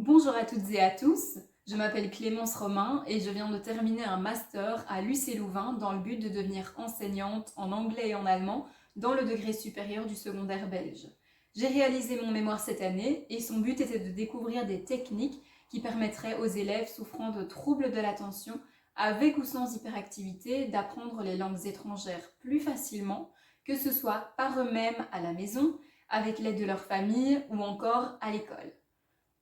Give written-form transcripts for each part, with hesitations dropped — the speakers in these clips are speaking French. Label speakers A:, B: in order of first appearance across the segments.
A: Bonjour à toutes et à tous, je m'appelle Clémence Romain et je viens de terminer un master à l'UC Louvain dans le but de devenir enseignante en anglais et en allemand dans le degré supérieur du secondaire belge. J'ai réalisé mon mémoire cette année et son but était de découvrir des techniques qui permettraient aux élèves souffrant de troubles de l'attention, avec ou sans hyperactivité, d'apprendre les langues étrangères plus facilement, que ce soit par eux-mêmes à la maison, avec l'aide de leur famille ou encore à l'école.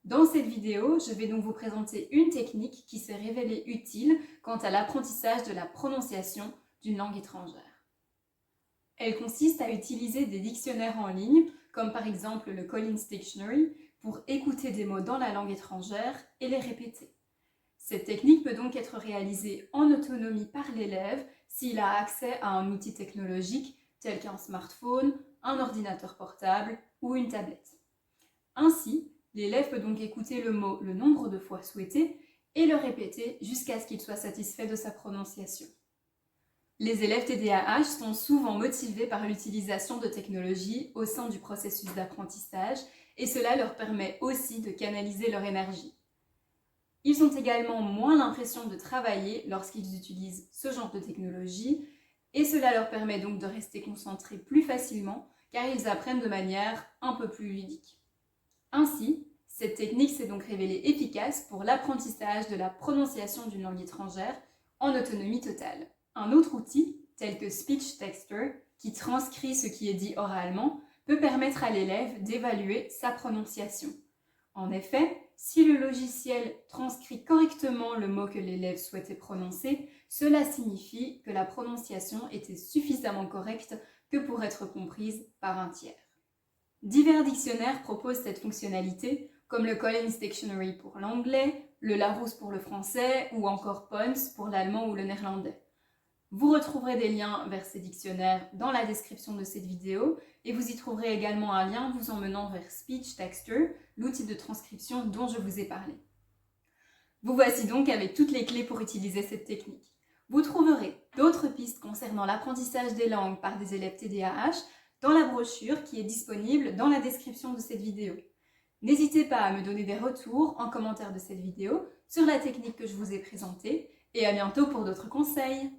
A: Dans cette vidéo, je vais donc vous présenter une technique qui s'est révélée utile quant à l'apprentissage de la prononciation d'une langue étrangère. Elle consiste à utiliser des dictionnaires en ligne, comme par exemple le Collins Dictionary, pour écouter des mots dans la langue étrangère et les répéter. Cette technique peut donc être réalisée en autonomie par l'élève s'il a accès à un outil technologique tel qu'un smartphone, un ordinateur portable ou une tablette. Ainsi, l'élève peut donc écouter le mot le nombre de fois souhaité et le répéter jusqu'à ce qu'il soit satisfait de sa prononciation. Les élèves TDAH sont souvent motivés par l'utilisation de technologies au sein du processus d'apprentissage et cela leur permet aussi de canaliser leur énergie. Ils ont également moins l'impression de travailler lorsqu'ils utilisent ce genre de technologie et cela leur permet donc de rester concentrés plus facilement car ils apprennent de manière un peu plus ludique. Ainsi, cette technique s'est donc révélée efficace pour l'apprentissage de la prononciation d'une langue étrangère en autonomie totale. Un autre outil, tel que Speech Texter, qui transcrit ce qui est dit oralement, peut permettre à l'élève d'évaluer sa prononciation. En effet, si le logiciel transcrit correctement le mot que l'élève souhaitait prononcer, cela signifie que la prononciation était suffisamment correcte que pour être comprise par un tiers. Divers dictionnaires proposent cette fonctionnalité, comme le Collins Dictionary pour l'anglais, le Larousse pour le français ou encore Pons pour l'allemand ou le néerlandais. Vous retrouverez des liens vers ces dictionnaires dans la description de cette vidéo et vous y trouverez également un lien vous emmenant vers Speech Texter, l'outil de transcription dont je vous ai parlé. Vous voici donc avec toutes les clés pour utiliser cette technique. Vous trouverez d'autres pistes concernant l'apprentissage des langues par des élèves TDAH dans la brochure qui est disponible dans la description de cette vidéo. N'hésitez pas à me donner des retours en commentaire de cette vidéo sur la technique que je vous ai présentée et à bientôt pour d'autres conseils.